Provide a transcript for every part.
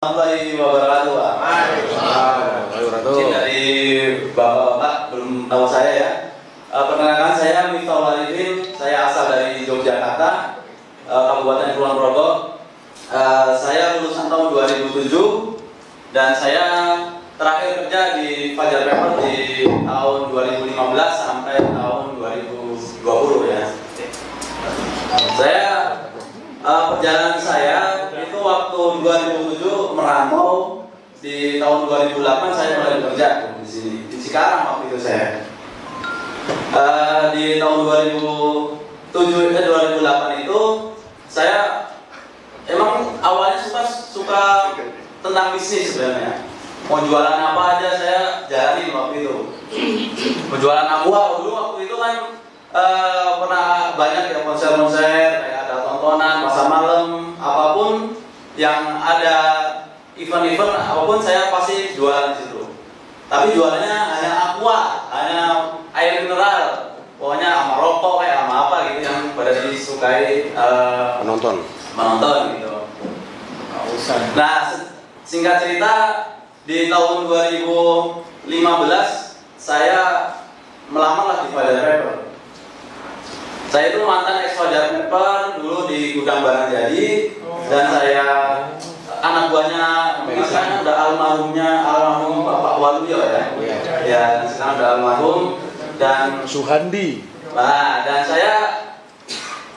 Warahmatullahi wabarakatuh, Pak. Mungkin dari bapak-bapak belum tahu saya ya. Perkenalkan, saya Miftahul Arifin. Saya asal dari Yogyakarta, Kabupaten Kulon Progo. Saya lulusan tahun 2007 dan saya terakhir kerja di Fajar Paper di tahun 2015 sampai tahun 2020 ya. Perjalanan saya itu waktu 2007 merantau, di tahun 2008 saya mulai bekerja di sini di Cikarang waktu itu saya. Di tahun 2008 itu saya emang awalnya suka tentang bisnis sebenarnya. Mau jualan apa aja saya jalani waktu itu. Penjualan aqua dulu waktu itu kan pernah banyak ya konser-konser, kayak ada tontonan, pasar malam, apapun yang ada event-event apapun saya pasti jualan di situ. Tapi jualannya hanya aqua, hanya air mineral, pokoknya sama rokok kayak sama apa gitu yang pada disukai penonton gitu. Nah, singkat cerita di tahun 2015 saya melamarlah di Fajar Paper. Saya itu mantan ex Fajar Paper dulu di gudang barang jadi, dan saya anak buahnya sekarang udah almarhum Bapak Waluyo ya. Ya, sekarang udah almarhum, dan Suhandi. Nah, dan saya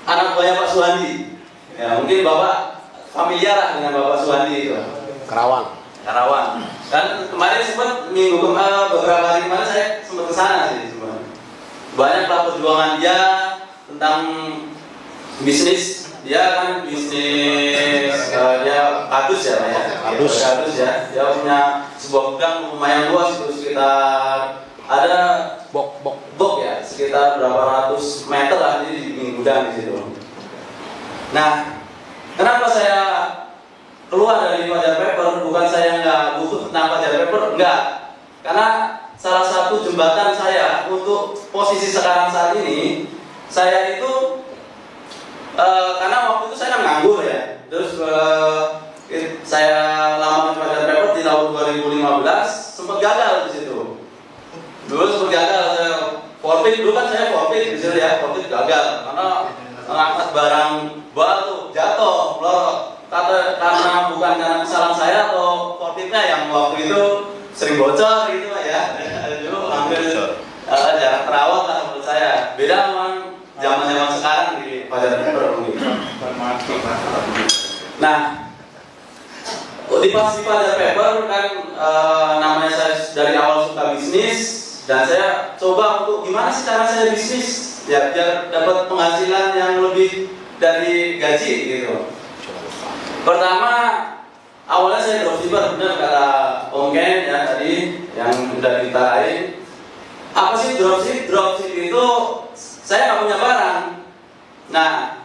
anak buahnya Pak Suhandi. Ya, mungkin Bapak familiar lah dengan Bapak Suhandi itu. Karawang. Dan kemarin sempat beberapa hari kemarin saya sempat kesana sih sebenarnya. Banyaklah perjuangan dia tentang bisnis. Dia kan bisnis dia kardus ya, Pak ya. Kardus ya. Dia punya sebuah gudang lumayan luas, itu sekitar ada bok ya, sekitar berapa ratus meter lah di gudang di situ. Nah, kenapa saya keluar dari Fajar Paper? Bukan saya nggak butuh tentang Fajar Paper, enggak. Karena salah satu jembatan saya untuk posisi sekarang saat ini, saya itu karena waktu itu saya nganggur ya. Terus saya lama di Fajar Paper di tahun 2015 sempat gagal di situ. Dulu sempat gagal, saya forfeit dulu kan, saya forfeit di situ ya, forfeit gagal karena mengangkat barang batu jatuh, karena bukan karena kesalahan saya atau forfeitnya yang waktu itu sering bocor gitu ya. Dulu hampir jarang terawat lah menurut saya. Beda sama zaman sekarang di Fajar Paper mungkin. Nah, di Fajar Paper kan namanya saya dari awal suka bisnis, dan saya coba untuk gimana sih cara saya bisnis ya biar dapat penghasilan yang lebih dari gaji gitu. Pertama, awalnya saya dropshipper, benar kata Om Ken ya tadi yang udah ditarain. Apa sih dropship? Dropship itu saya nggak punya barang. Nah,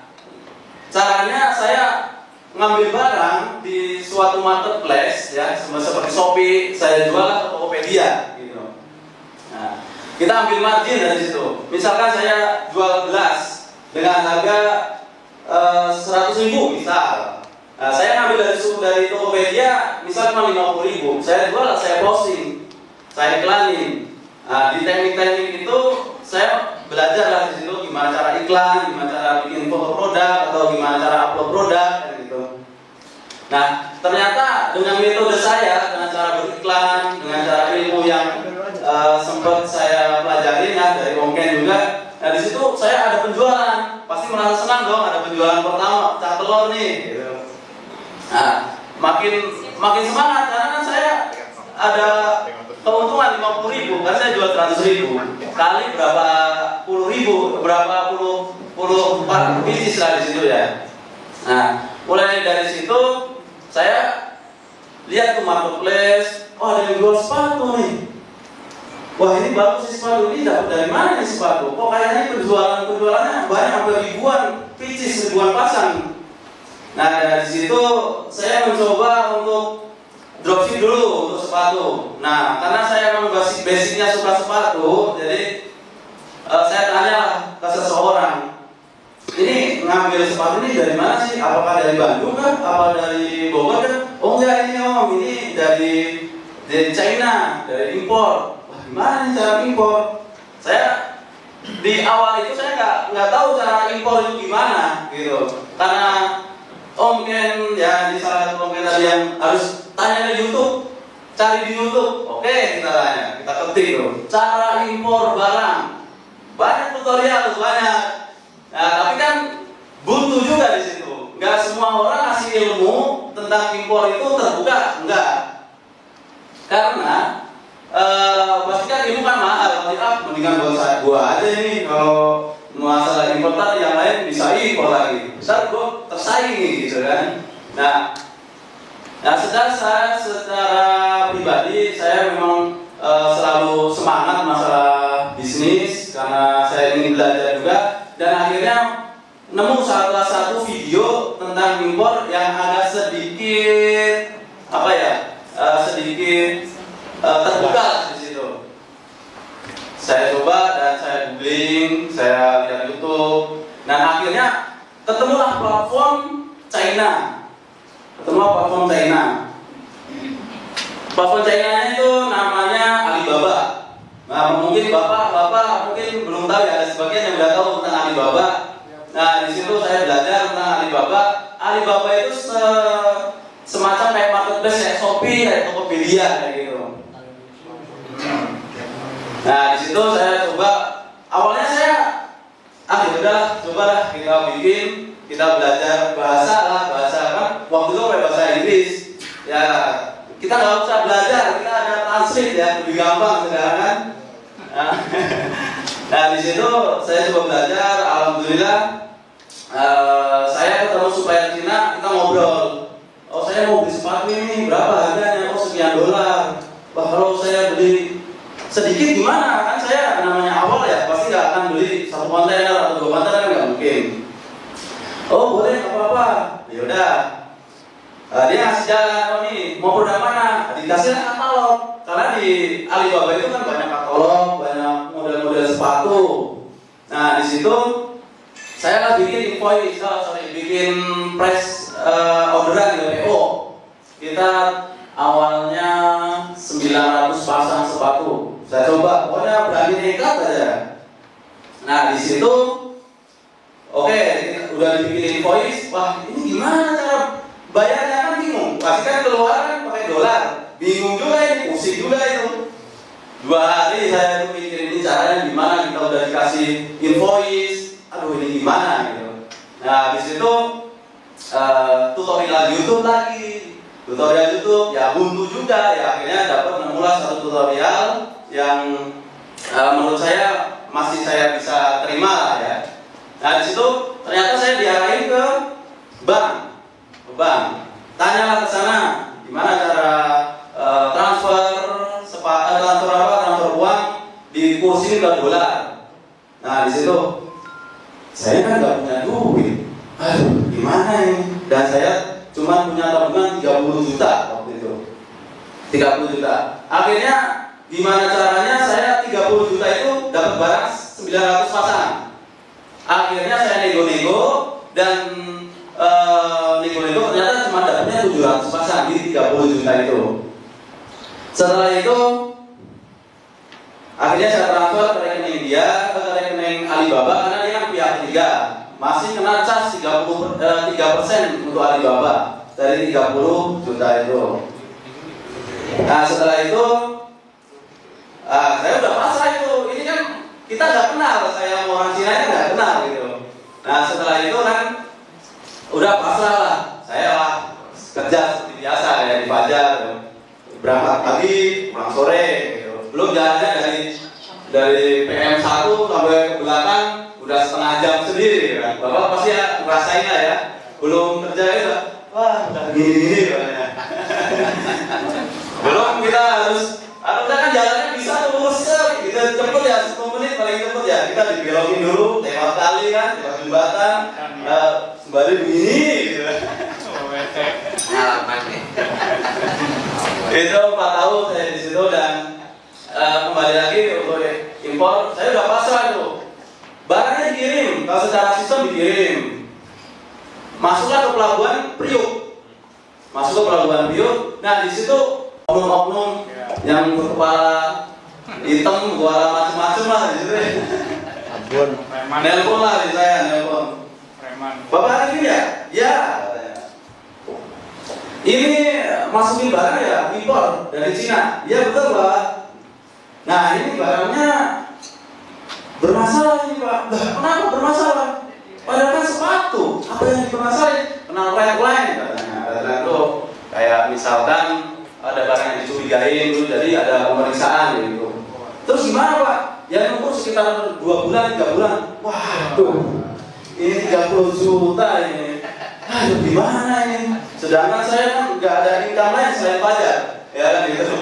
caranya saya ngambil barang di suatu marketplace ya, seperti Shopee, saya jual ke Tokopedia gitu. Nah, kita ambil margin dari situ. Misalkan saya jual gelas dengan harga 100.000 misal. Nah, saya ngambil dari Tokopedia misal cuma 50.000. Saya jual, saya posting, saya iklanin. Nah, di teknik-teknik itu saya belajar lah di situ gimana cara iklan, gimana cara bikin foto produk, atau gimana cara upload produk gitu. Nah, ternyata dengan metode saya, dengan cara beriklan, dengan cara ilmu yang sempat saya pelajari ya dari Om Ken juga. Nah, di situ saya ada penjualan, pasti merasa senang dong, ada penjualan pertama, pecah telur nih gitu. Nah, makin semangat karena kan saya ada keuntungan 50.000, kan saya jual 100.000 kali berapa puluh ribu, berapa puluh bisnis lah di situ ya. Nah, mulai dari situ saya lihat ke marketplace, oh ada yang jual sepatu nih. Wah, ini bagus sih sepatu, ini dapat dari mana nih sepatu? Kok kayaknya penjualannya banyak, sampai ribuan pieces, ribuan pasang. Nah, dari situ saya mencoba untuk dropship dulu untuk sepatu. Nah, karena saya memang basicnya suka sepatu, jadi saya tanya ke seseorang, ini ngambil sepatu ini dari mana sih? Apakah dari Bandung kan? Apa dari Bogor kan? oh enggak ini om, ini dari China, dari impor. Wah gimana nih cara impor? Saya di awal itu saya nggak tahu cara impor itu gimana gitu, karena mungkin ya di salah satu mungkin tadi yang harus tanya ke YouTube, cari di YouTube, oke kita tanya, kita ketik tuh cara impor barang, banyak tutorial banyak. Nah tapi kan buntu juga di situ, nggak semua orang ngasih ilmu tentang impor itu terbuka, enggak, karena pasti kan ilmu kan mahal, mendingan gua aja nih kalau masalah impor tadi yang lain bisa impor lagi, besar gua tersaingi gitu kan. Nah secara pribadi saya memang selalu semangat masalah bisnis karena saya ingin belajar juga, dan akhirnya nemu salah satu video tentang impor yang agak sedikit terbuka di situ. Saya coba dan saya googling, saya lihat YouTube, dan akhirnya ketemulah platform China. Platform China itu namanya Alibaba. Nah, mungkin bapak mungkin belum tahu ya, ada sebagian yang udah tahu tentang Alibaba. Nah, di situ saya belajar tentang Alibaba. Alibaba itu semacam kayak marketplace kayak Shopee, kayak Tokopedia kayak gitu. Nah, di situ saya coba, awalnya saya udah cobalah kita belajar bahasa kan waktu itu pakai bahasa Inggris. Ya, kita nggak usah belajar, kita ada translate ya, lebih gampang sekarang kan. Nah, di situ saya coba belajar, alhamdulillah saya ketemu supplier Cina, kita ngobrol. Oh, saya mau beli sepatu ini, berapa harganya? Oh, sekian dolar. Wah, kalau saya beli sedikit gimana? Kan saya namanya awal ya, pasti nggak akan beli 1 kontainer atau 2 kontainer, nggak mungkin. Oh, boleh, nggak apa-apa. Yaudah. Dia ngasih jalan, oh nih, mau produk mana? Dikasih katalog. Karena di Alibaba itu kan banyak katalog, banyak model-model sepatu. Nah, di situ saya bikin invoice, bikin price orderan di PO. Kita awalnya 900 pasang sepatu. Saya coba, pokoknya berani nekat aja. Nah, di situ oke, udah dibikin invoice. Wah, ini gimana cara bayarnya, kan bingung. Pasti kan keluar kan pakai dolar. Bingung juga ini, pusing juga itu. 2 hari saya tuh mikirin ini caranya gimana, kita udah dikasih invoice. Aduh, ini gimana gitu. Nah, di situ tutorial YouTube lagi. Tutorial YouTube ya buntu juga ya, akhirnya dapat menemulah satu tutorial yang menurut saya masih saya bisa terima lah ya. Nah, di situ ternyata saya diarahin ke bank. Tanyalah ke sana gimana cara transfer uang dikursin ke dolar. Nah, di situ saya kan nggak punya duit. Aduh, gimana ini? Dan saya cuma punya tabungan 30 juta waktu itu. 30 juta. Akhirnya gimana caranya saya 30 juta itu dapat barang 900 pasang. Akhirnya saya nego-nego dan nego-nego ternyata cuma dapatnya 700 pasang di 30 juta itu. Setelah itu akhirnya saya transfer ke rekening dia, ke rekening Alibaba, karena dia kan pihak ketiga. Masih kena cas 3% untuk Alibaba dari 30 juta itu. Nah, setelah itu saya udah pasrah itu. Ini kan kita nggak kenal, saya sama orang Cina nggak kenal gitu. Nah, setelah itu kan udah pasrah lah. Saya lah kerja seperti biasa ya di Fajar, berangkat pagi, pulang sore gitu. Belum jalannya dari PM1 sampai ke belakang udah setengah jam sendiri kan. Bapak pasti ya ngerasain lah ya. Belum kerja itu, wah udah gini-gini katanya. Belum kita harus kan jalannya bisa lurus kita cepet ya, 10 menit paling cepet ya. Kita dibelokin dulu, lewat kali kan, lewat jembatan, sembari begini gitu. Pengalaman nih. Itu 4 tahun saya di situ, dan kembali lagi untuk impor saya udah pasrah itu. Barangnya dikirim, kalau secara sistem dikirim. Masuklah ke pelabuhan Priuk. masuk ke Pelabuhan Biut. Nah di situ oknum-oknum yang berkepala hitam, suara macam-macam lah di situ. Ampun. Nelpon lah di saya, nelpon. Bapak ini ya? Ya. Ini masukin barang ya, impor dari Cina. Iya betul Pak. Nah ini barangnya bermasalah ini Pak. Kenapa bermasalah? Padahal kan sepatu. Apa yang dipermasalahin? Kena red line katanya. Itu kayak misalkan ada barang yang dicurigain, jadi ada pemeriksaan gitu. Terus gimana Pak? Ya nunggu sekitar 2 bulan, 3 bulan. Waduh, ini 30 juta ini. Aduh gimana ini? Sedangkan saya kan nggak ada income lain selain pajak, ya kan gitu.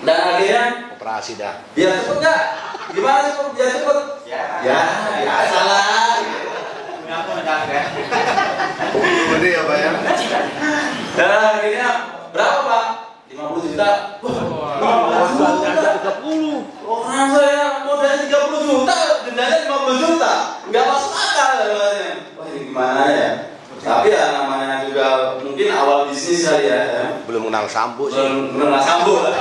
Dan akhirnya Operasi dah. biar cepet nggak? Gimana cepet? Biar cepet? Ya salah. Gede ya Pak ya? Dan akhirnya berapa Pak? 50 juta. Wah, 30. orang saya modalnya 30 juta, dendanya 50 juta. Nggak masuk akal katanya. Wah ini gimana ya? Tapi ya namanya juga mungkin awal bisnis kali ya. Belum kenal sampo sih. Belum sambung lah.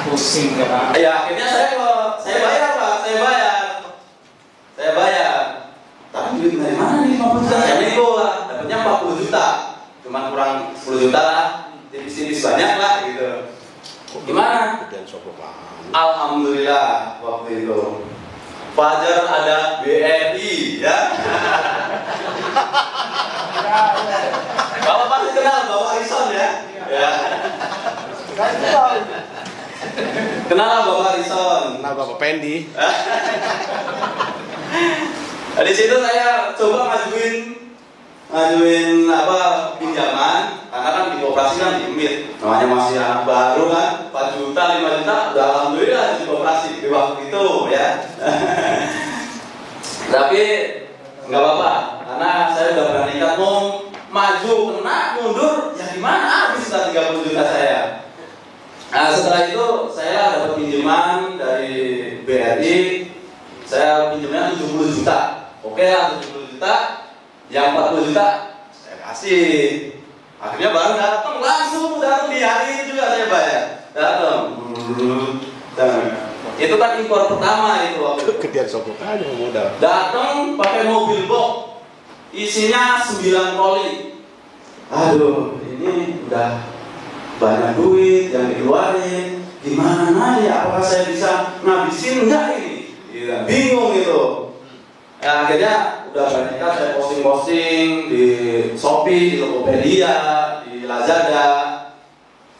Pusing ya Pak. Ya akhirnya saya bayar Pak, saya bayar. Tapi duit dari mana nih 50 juta? Saya nego lah, dapatnya 40 juta. Cuman kurang 10 juta lah, tipis-tipis banyak lah gitu. Gimana? Kemudian sopo Pak. Alhamdulillah waktu itu Fajar ada BRI ya. Bapak pasti kenal Bapak Rison ya. Ya. Kenal Bapak Rison. Kenal Bapak Pendi. Nah, di situ saya coba ngajuin apa pinjaman karena kan di koperasi kan limit namanya masih anak baru kan 4 juta 5 juta udah alhamdulillah di koperasi di waktu itu ya. Tapi nggak apa-apa karena saya udah berani mau maju kena mundur ya gimana habis 30 juta saya. Nah setelah itu saya dapat pinjaman dari BRI, saya pinjamnya 70 juta. Oke lah 70 juta, yang 40 juta saya kasih. Akhirnya baru datang langsung datang di hari itu juga saya bayar. Datang. Itu kan impor pertama itu waktu itu. Gedean sopo aja modal. Datang pakai mobil box, isinya 9 koli. Aduh, ini udah banyak duit yang dikeluarin. Gimana ya? Apakah saya bisa ngabisin enggak ini? Bingung gitu. Ya, akhirnya udah banyak kan saya posting-posting di Shopee, di Tokopedia, di Lazada.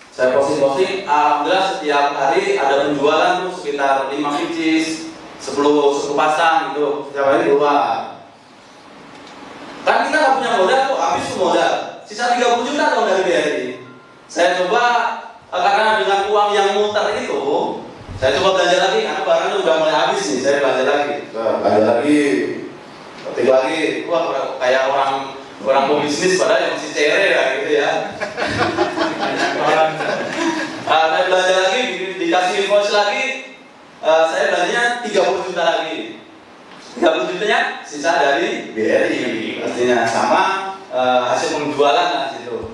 Saya posting-posting, alhamdulillah setiap hari ada penjualan tuh sekitar 5 pieces, 10 pasang gitu, setiap hari keluar. Kan kita nggak punya modal tuh, habis tuh modal. Sisa 30 juta dong dari BRI. Saya coba, karena dengan uang yang muter itu, saya coba belanja lagi karena barangnya udah mulai habis nih. Saya belanja lagi, ketik lagi. Wah kayak orang pebisnis padahal yang masih cere lah gitu ya. Saya belanja lagi, dikasih invoice lagi. Saya belanjanya 30 juta lagi. 30 jutanya sisa dari BRI pastinya sama hasil penjualan lah situ.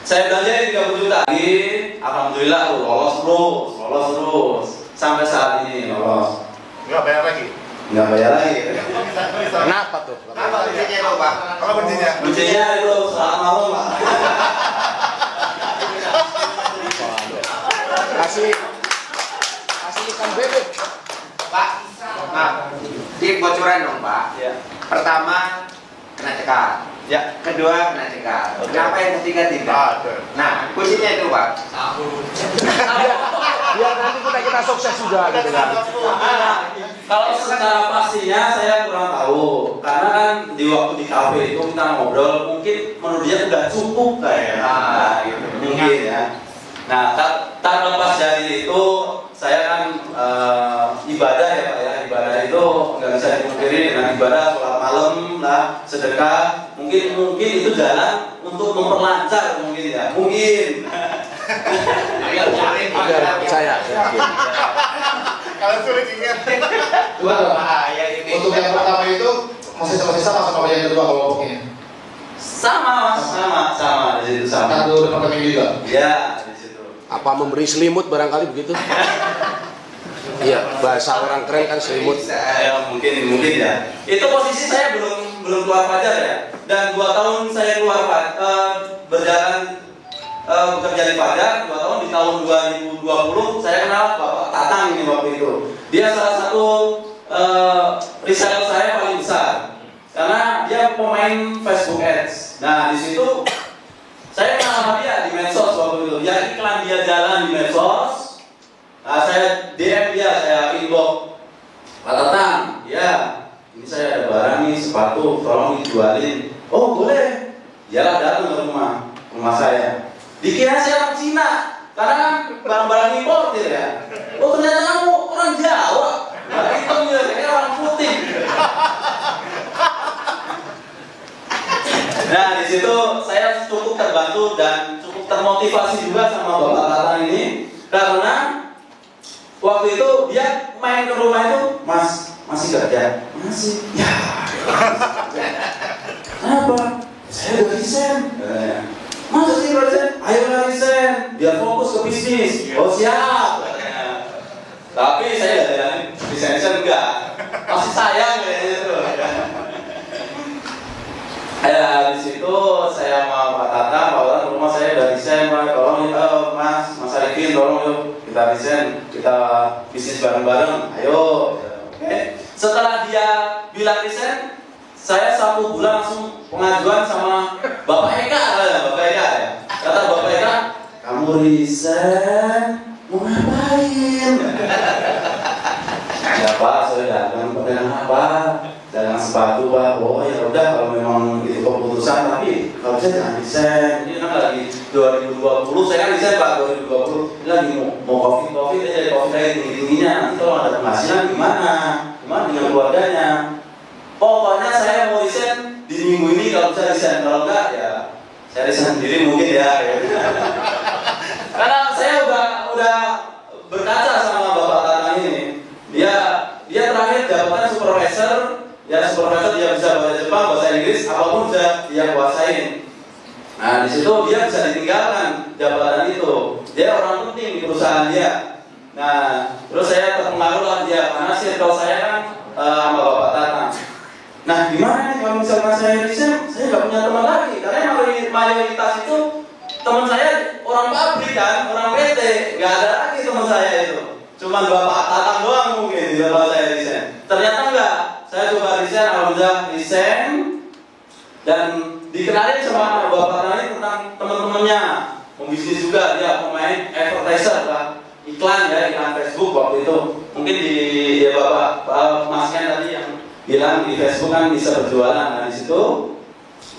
Saya belanja 30 juta lagi, alhamdulillah lolos terus sampai saat ini lolos. Enggak bayar lagi. Nggak bayar lagi. Kenapa tuh? Apa kuncinya itu Pak? Apa kuncinya? Kuncinya itu selamat malam Pak. Kasih ikan bebek. Pak, nah, di bocoran dong Pak. Ya. Pertama kena cekal. Ya. Kedua kena cekal. Oke. Kenapa yang ketiga tidak? Nah, kuncinya itu Pak. Biar nanti kita sukses juga gitu kan. Kalau secara pastinya saya kurang tahu, karena kan di waktu di kafe itu kita ngobrol, mungkin menurut dia udah cukup kayaknya, gitu. Mungkin ya. Nah, tak lepas dari itu, saya kan ibadah ya Pak ya, ibadah itu nggak bisa dipungkiri dengan ibadah sholat malam lah, sedekah, mungkin itu jalan untuk memperlancar mungkin ya, mungkin. Saya. Kalau sulit ingat. Gimana Pak? Bahaya ini. Untuk yang pertama itu masih sama yang kedua kelompoknya. Sama mas, sama di situ sama. Satu departemen juga. Ya di situ. Apa memberi selimut barangkali begitu? Iya, bahasa orang keren kan selimut. Ya mungkin ya. Itu posisi saya belum keluar Fajar ya. Dan 2 tahun saya keluar berjalan bekerja di Fajar, 2 tahun di tahun 2020 saya kenal Bapak Tatang ini waktu itu. Dia salah satu reseller saya paling besar karena dia pemain Facebook Ads. Nah di situ saya kenal sama dia di medsos waktu itu. Dia iklan dia jalan di medsos. Nah, saya DM dia, saya inbox Pak Tatang, ya ini saya ada barang nih sepatu, tolong dijualin. Oh boleh, iyalah datang ke rumah saya. Dikira saya orang Cina, karena kan barang-barang importir ya. Oh ternyata kamu orang Jawa, nggak hitam ya, kayak orang putih. Nah di situ saya cukup terbantu dan cukup termotivasi juga sama Bapak Tatang ini karena waktu itu dia main ke rumah itu, Mas masih kerja? Masih. Ya. Kenapa? Saya udah resign. Masa sih resign? Ayo resign. Biar fokus ke bisnis. Oh siap. Tapi saya nggak jalanin resign enggak. Masih sayang kayaknya itu. Ya di situ saya sama Pak Tatang, Pak Tatang rumah saya udah resign, Pak. Tolong Mas Arifin, tolong yuk kita resign, kita bisnis bareng-bareng. Ayo. Oke. Setelah dia bilang resign, saya 1 bulan langsung pengajuan sama Bapak Eka, ya. Kata Bapak Eka, kamu resign, mau ngapain? Ya Pak, saya dagang apa? Dagang sepatu Pak. Oh ya udah kalau memang itu keputusan, tapi kalau saya jangan resign. Ini kan lagi 2020, saya kan resign Pak 2020. Ini lagi mau covid aja, covid lagi tinggi-tingginya. Nanti kalau ada penghasilan gimana dengan keluarganya? Pokoknya saya mau resign di minggu ini, kalau bisa resign, kalau enggak ya saya resign sendiri mungkin ya. Karena saya udah berkaca sama Bapak Tatang ini. Dia terakhir jabatan supervisor, ya supervisor dia bisa bahasa Jepang, bahasa Inggris, apapun bisa dia kuasain. Nah di situ dia bisa ditinggalkan jabatan itu. Dia orang penting di perusahaan dia. Nah terus saya terpengaruh lah dia karena circle saya kan sama Bapak Tatang. Nah gimana nih kalau misalnya saya resign, saya nggak punya teman lagi karena yang mayoritas itu teman saya orang pabrik kan, orang PT, nggak ada lagi teman saya itu. Cuman Bapak Tatang doang mungkin di tempat saya resign. Ternyata enggak, saya coba resign, alhamdulillah resign dan dikenalin sama Bapak Tatang tentang teman-temannya. Pembisnis juga, dia pemain advertiser lah, iklan Facebook waktu itu. Mungkin di Bapak Mas Ken tadi yang bilang di Facebook kan bisa berjualan. Nah di situ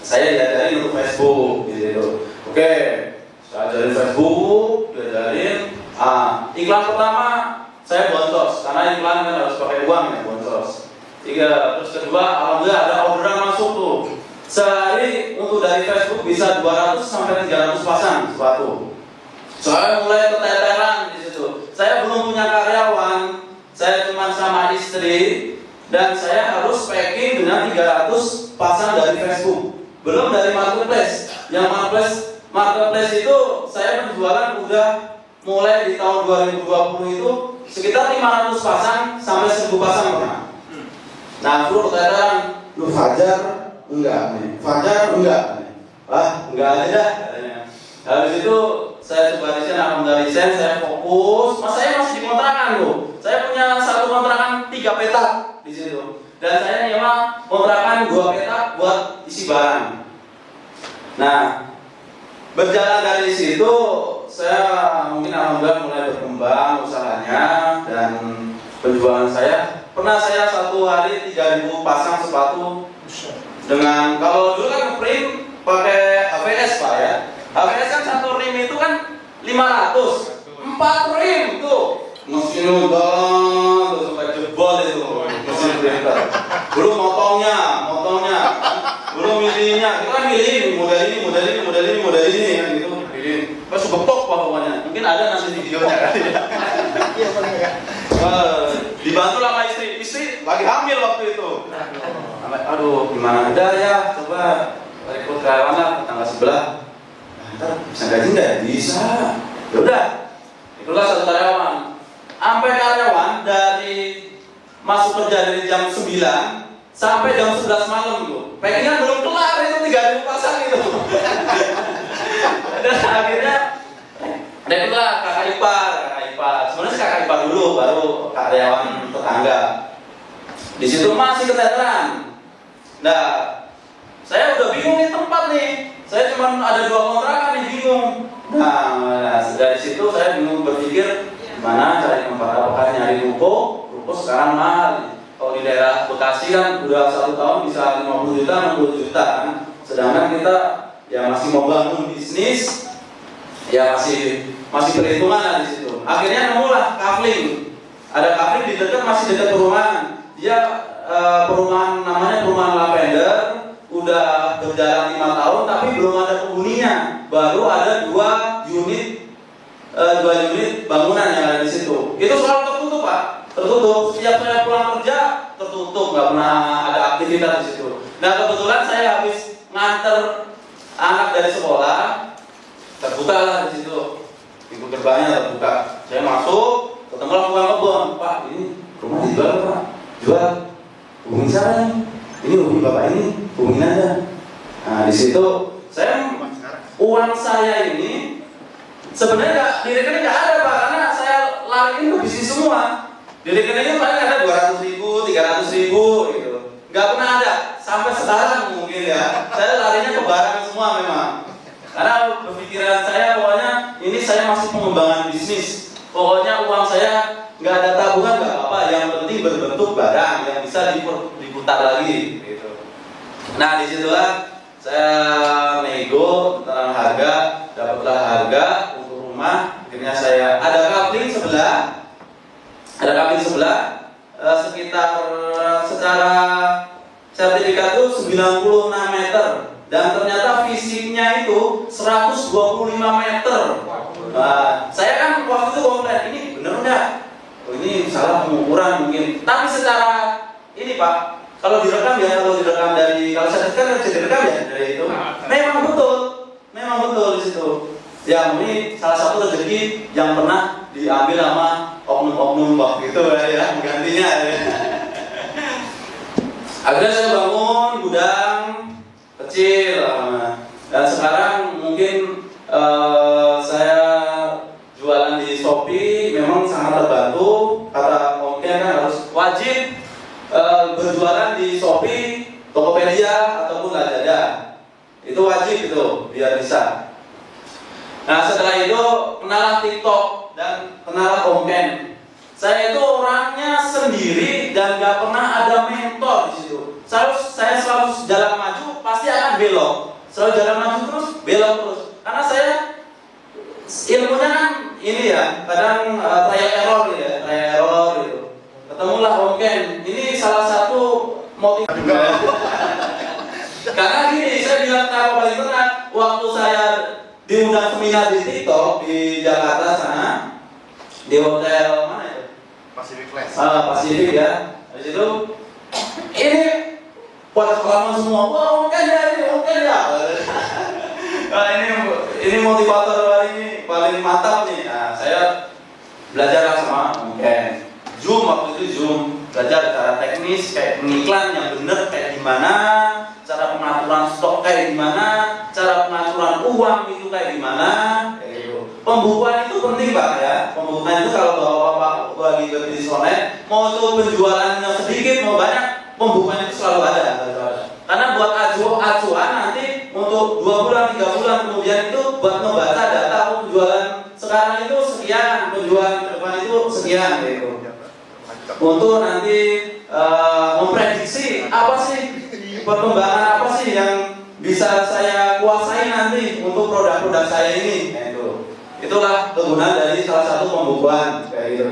saya diajarin untuk Facebook gitu. Oke, saya ajarin Facebook, diajarin. Iklan pertama saya boncos karena iklan kan harus pakai uang ya, boncos. Terus kedua alhamdulillah ada orderan masuk tuh. Sehari untuk dari Facebook bisa 200 sampai 300 pasang sepatu. Saya mulai keteteran di situ. Saya belum punya karyawan, saya cuma sama istri dan saya harus packing dengan 300 pasang dari Facebook. Belum dari marketplace. Yang marketplace itu saya berjualan udah mulai di tahun 2020 itu sekitar 500 pasang sampai 1000 pasang pernah. Nah, bro keteteran, lu Fajar enggak nih, Fajar enggak nih. Enggak aja katanya. Habis itu saya coba resign, alhamdulillah resign, saya fokus. Mas saya masih di kontrakan loh. Saya punya satu kontrakan 3 petak di situ. Dan saya nyewa kontrakan 2 petak buat isi barang. Nah, berjalan dari situ saya mungkin alhamdulillah mulai berkembang usahanya dan penjualan saya. Pernah saya satu hari 3000 pasang sepatu dengan, kalau dulu kan print pakai HVS Pak ya. HVS kan satu rim itu kan 500, 4 rim tuh mesin udah tuh sampai jebol itu mesin printer. Belum motongnya, belum milihnya. Kita kan milih model ini kan gitu. Pilih. Pas suka pokoknya. Mungkin ada nanti di videonya kan. Iya paling ya. Dibantu sama istri lagi hamil waktu itu. Aduh, gimana? Udah ya, coba rekrut karyawan lah tetangga sebelah. Ntar bisa gaji nggak? Bisa. Ya udah, itulah satu karyawan. Sampai karyawan dari masuk kerja dari jam 9 sampai jam 11 malam tuh. Pengennya belum kelar itu 3.000 pasang itu. Dan akhirnya itulah kakak ipar. Sebenarnya kakak ipar dulu, baru karyawan tetangga. Di situ masih keteteran. Nah, saya udah bingung nih tempat nih. Saya cuma ada 2 kontrakan nih, bingung. Nah, dari situ saya bingung berpikir gimana cari tempat, apakah nyari ruko sekarang mahal. Kalau di daerah Bekasi kan udah 1 tahun bisa 50 juta, 60 juta kan. Sedangkan kita ya masih mau bangun bisnis, ya masih perhitungan lah di situ. Akhirnya nemulah kafling. Ada kafling di dekat, masih dekat perumahan. Dia perumahan namanya perumahan Lavender, udah berjalan 5 tahun tapi belum ada penghuninya. Baru ada 2 unit bangunan yang ada di situ. Itu selalu tertutup, Pak. Tertutup. Setiap saya pulang kerja tertutup, nggak pernah ada aktivitas di situ. Nah, kebetulan saya habis nganter anak dari sekolah, terbuka lah di situ. Pintu gerbangnya terbuka. Saya masuk, ketemu tukang kebun. Pak, ini rumah dijual, Pak. Jual. Hubungin siapa nih? Ini hubungin bapak ini, hubungin aja. Nah, di situ uang saya ini sebenarnya di rekening nggak ada, Pak, karena saya lariin ke bisnis semua. Di rekeningnya paling ada 200.000, 300.000 gitu. Nggak pernah ada sampai sekarang mungkin ya. Saya larinya ke barang semua memang. Karena berpikiran saya pokoknya ini saya masih pengembangan bisnis. Pokoknya uang saya nggak ada tabungan nggak apa-apa. Yang penting berbentuk barang yang bisa diputar lagi. Gitu. Nah, disitulah saya nego tentang harga, dapatlah harga untuk rumah. Akhirnya saya ada kafling sebelah, sekitar secara sertifikat itu 96 meter. Dan ternyata fisiknya itu 125 meter. Nah, saya kan waktu itu komplain, ini bener nggak? Oh, ini salah pengukuran mungkin. Tapi secara ini, Pak, kalau direkam dari kalau saya kan bisa direkam ya dari itu. Memang betul di situ. Yang ini salah satu rezeki yang pernah diambil sama oknum-oknum waktu itu ya, gantinya ya. Akhirnya saya bangun gudang kecil, dan sekarang mungkin saya jualan di Shopee memang sangat terbantu. Kata Om Ken kan harus wajib berjualan di Shopee, Tokopedia ataupun Lazada. Itu wajib itu biar bisa. Nah, setelah itu kenalah TikTok dan kenalah Om Ken. Saya itu orangnya sendiri dan gak pernah ada mentor di situ. Saya selalu jalan maju pasti akan belok. Selalu jalan maju terus, belok terus. Karena saya ilmunya kan ini ya, kadang trial error gitu. Ketemulah Om Ken. Ini salah satu motivasi. Karena gini, saya bilang kenapa paling berat waktu saya diundang seminar di TikTok di Jakarta sana, di hotel mana itu? Pacific Place. Pacific ya. Di situ ini pada kelamaan semua. Wah, Om Ken ya. Nah, ini motivator paling mantap nih. Nah, saya belajar sama Om Ken. Zoom waktu itu belajar cara teknis kayak pengiklan yang bener kayak gimana, cara pengaturan stok kayak gimana, cara pengaturan uang itu kayak gimana, kayak gitu. Pembukuan itu penting, Pak ya. Pembukuan itu kalau bapak bagi berbisnis online, mau itu penjualannya sedikit mau banyak, pembukuan itu selalu ada. Karena buat acuan nanti untuk 2 bulan, 3 bulan kemudian itu buat membaca data penjualan sekarang itu sekian, penjualan ke depan itu sekian gitu. Untuk nanti memprediksi apa sih perkembangan apa sih yang bisa saya kuasai nanti untuk produk-produk saya ini. Nah, itulah kegunaan dari salah satu pembukuan kayak gitu.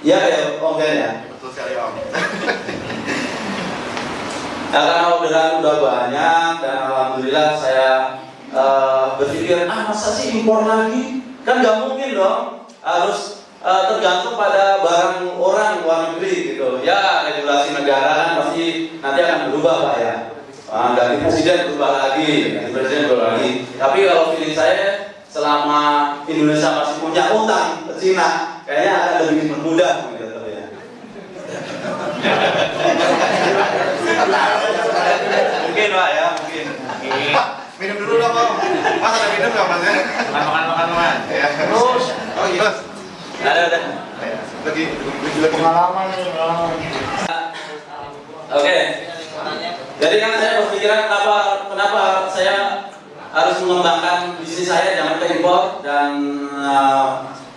Iya ya, oke ya. Betul sekali, Om. Nah, karena orderan udah banyak dan alhamdulillah saya berpikir masa sih impor lagi? Kan nggak mungkin dong. Harus tergantung pada barang orang luar negeri gitu. Ya regulasi negara kan pasti nanti akan berubah Pak ya. Ganti presiden berubah lagi, ganti presiden berubah lagi. Tapi kalau feeling saya selama Indonesia masih punya utang ke Cina, kayaknya akan lebih mudah gitu ya. Mungkin Pak ya, mungkin. Minum dulu dong, Bang. Mas ada minum nggak, Mas? Makan. Ya. Terus, Oh iya. ada. Lagi pengalaman nih. Oke. Jadi kan saya berpikiran kenapa saya harus mengembangkan bisnis saya jangan ke impor, dan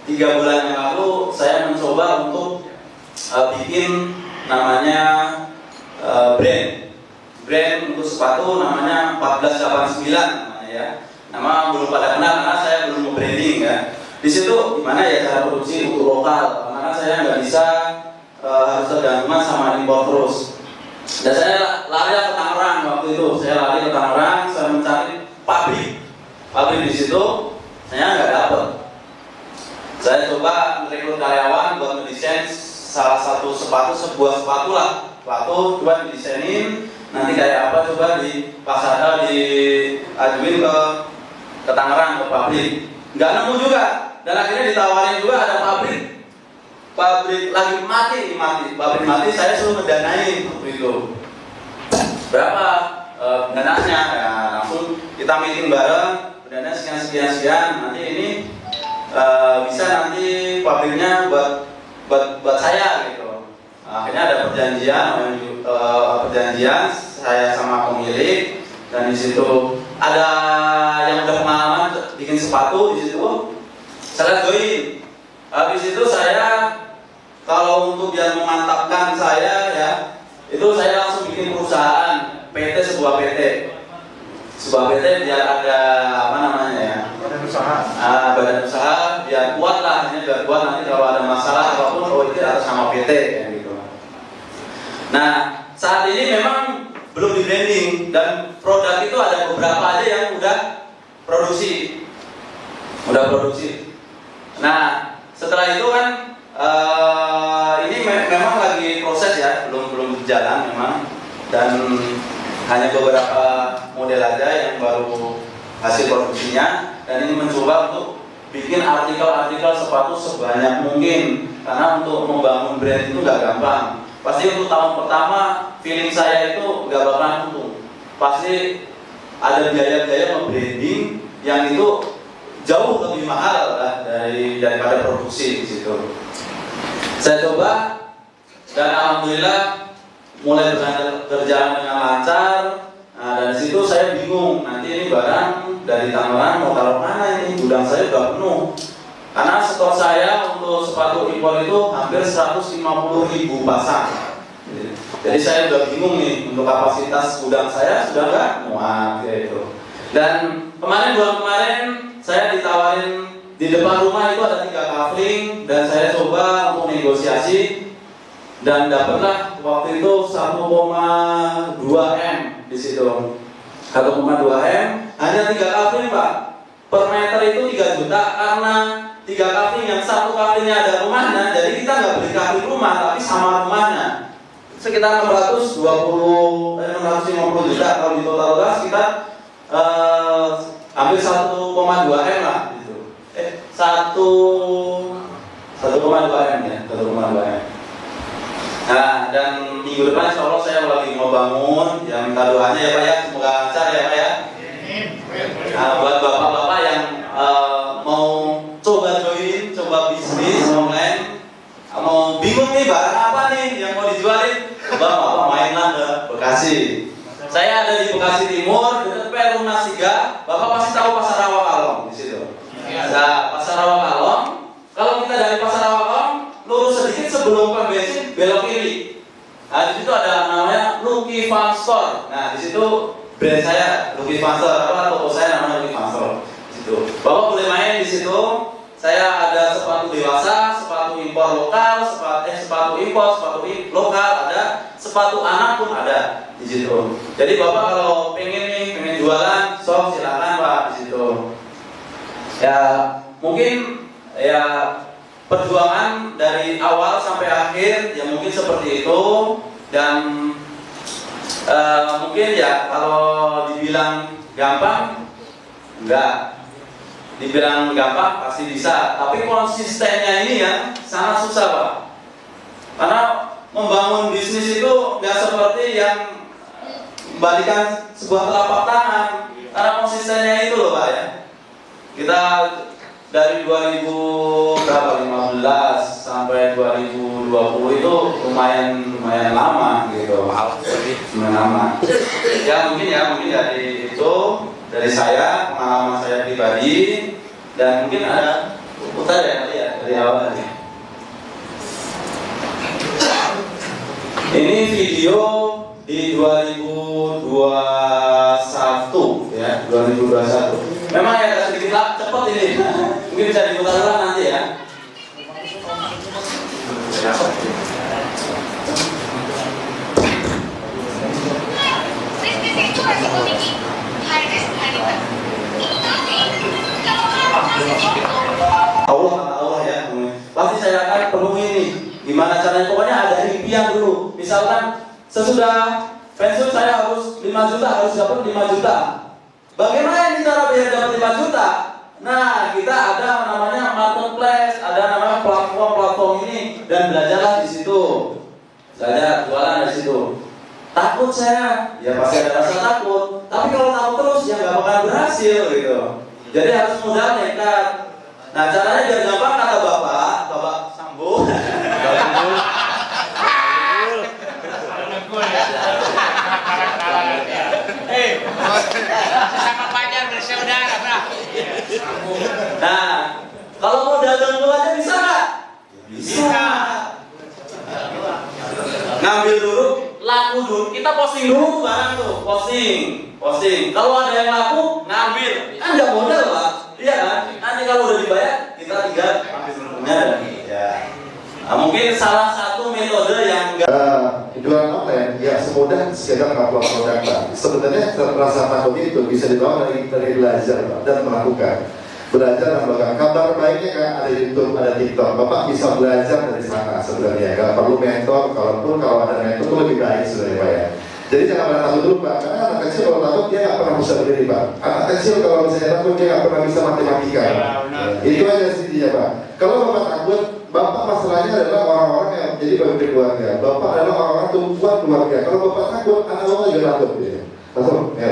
3 bulan yang lalu saya mencoba untuk bikin namanya brand untuk sepatu namanya 1489 namanya ya. Nama belum pada kenal karena saya belum branding ya. Di situ gimana ya cara produksi untuk lokal, karena saya nggak bisa harus tergantungan sama impor terus. Dan saya lari ke Tangerang waktu itu. Saya lari ke Tangerang, saya mencari pabrik di situ, saya nggak dapet. Saya coba merekrut karyawan buat mendesain salah satu sebuah sepatu lah. Sepatu coba didesainin, nanti kayak apa coba diajuin ke Tangerang ke pabrik. Nggak nemu juga. Dan akhirnya ditawarin juga ada pabrik lagi mati. Pabrik mati, saya suruh ngedanain waktu itu. Berapa dananya? Ya, langsung kita meeting bareng, dana sekian. Nanti ini bisa nanti pabriknya buat saya gitu. Akhirnya ada perjanjian saya sama pemilik, dan di situ ada yang udah pengalaman bikin sepatu di situ. Saya join. Habis itu saya kalau untuk dia memantapkan saya ya, itu saya langsung bikin perusahaan sebuah PT biar ada apa namanya ya, badan usaha biar kuat lah, biar kuat nanti kalau ada masalah apapun itu atas nama PT ya gitu. Nah saat ini memang belum di branding, dan produk itu ada beberapa aja yang udah produksi. Nah setelah itu kan ini memang lagi proses ya, belum berjalan memang, dan hanya beberapa model aja yang baru hasil produksinya, dan ini mencoba untuk bikin artikel sepatu sebanyak mungkin, karena untuk membangun brand itu nggak gampang. Pasti untuk tahun pertama feeling saya itu nggak bakalan untung, pasti ada biaya membranding yang itu jauh lebih mahal lah daripada produksi di situ. Saya coba dan alhamdulillah mulai berjalan dengan lancar. Nah, dari situ saya bingung, nanti ini barang dari Tangerang mau taruh mana ini? Gudang saya udah penuh. Karena stok saya untuk sepatu impor itu hampir 150.000 pasang. Jadi saya udah bingung nih, untuk kapasitas gudang saya sudah nggak muat gitu. Dan bulan kemarin saya ditawarin di depan rumah itu ada 3 kafling, dan saya coba untuk negosiasi dan dapatlah waktu itu 1,2 M di situ. 1,2 M hanya 3 kafling Pak. Per meter itu 3 juta karena 3 kafling yang satu kaflingnya ada rumahnya, jadi kita nggak beli kafling rumah tapi sama rumahnya. Sekitar 650 juta kalau di total sekitar hampir 1,2 M lah gitu. 1,2 M ya, 1,2 M. Nah, dan minggu depan insya Allah saya lagi mau bangun, ya minta doanya ya Pak ya, semoga lancar ya Pak ya. Nah, buat bapak-bapak yang mau coba bisnis online, mau bingung nih barang apa nih yang mau dijualin, bapak mainlah ke Bekasi. Saya ada di Bekasi Timur, dekat Perum Nasiga. Bapak pasti tahu Pasar Rawa Kalong di situ. Nah, Pasar Rawa Kalong. Kalau kita dari Pasar Rawa Kalong lurus sedikit sebelum pom bensin belok kiri. Nah, di situ ada namanya Lucky Fun Store. Nah, di situ brand saya Lucky Fun Store, toko saya namanya Lucky Fun Store. Di situ. Bapak boleh main di situ. Saya ada sepatu dewasa, sepatu impor lokal, sepatu impor, sepatu lokal ada, sepatu anak pun ada di situ. Jadi Bapak kalau pengen jualan, sok silakan Pak di situ. Ya mungkin ya perjuangan dari awal sampai akhir ya mungkin seperti itu. Dan mungkin ya kalau dibilang gampang enggak, dibilang gampang pasti bisa, tapi konsistennya ini yang sangat susah Pak. Karena membangun bisnis itu nggak seperti yang membalikan sebuah telapak tangan, karena konsistennya itu loh Pak ya. Kita dari 2015 sampai 2020 itu lumayan lama gitu. Lumayan lama. Ya mungkin dari itu, dari saya, pengalaman saya pribadi, dan mungkin ada putar ya tadi ya dari awal tadi. Ini video di 2021 ya, 2021. Memang ya agak sedikit cepat ini. Mungkin bisa diputar ulang nanti ya. Allah ya. Pasti saya akan penuhi ini. Gimana caranya? Pokoknya ada impian dulu. Misalkan sesudah pensiun saya harus 5 juta, harus dapat 5 juta. Bagaimana ini cara biar dapat 5 juta? Nah, kita ada namanya marketplace, ada namanya platform ini, dan belajarlah di situ. Belajar jualan di situ. Takut saya, ya pasti ada rasa takut. Tapi kalau takut terus, ya nggak bakal berhasil gitu. Jadi harus modal nekat. Nah, caranya biar gampang kata Bapak Sambo. Sama pacar bersaudara, Bro. Nah, kalau mau dagang dulu aja bisa nggak? Bisa. Ngambil dulu, laku dulu. Kita posting dulu barang tuh, posting. Kalau ada yang laku, ngambil. Kan nggak modal Pak, iya kan? Nanti kalau udah dibayar, kita tinggal ambil untuknya dan ya. Nah, mungkin salah satu metode yang jualan online ya semudah sekedar upload produk Pak. Sebenarnya rasa takut itu bisa dibawa dari belajar Pak, dan melakukan. Belajar dan melakukan. Kabar baiknya kan ada YouTube, ada TikTok. Bapak bisa belajar dari sana sebenarnya. Gak perlu mentor, kalau ada mentor itu lebih baik sebenarnya Pak ya. Jadi jangan pernah takut dulu Pak, karena anak kecil kalau takut dia nggak pernah bisa berdiri Pak. Anak kecil kalau misalnya takut dia nggak pernah bisa matematika. Itu aja intinya Pak. Kalau Bapak takut, Bapak masalahnya adalah orang-orang yang jadi pemimpin keluarga. Bapak adalah orang-orang tumpuan keluarga. Kalau Bapak takut, anak Bapak juga takut. Langsung, ya.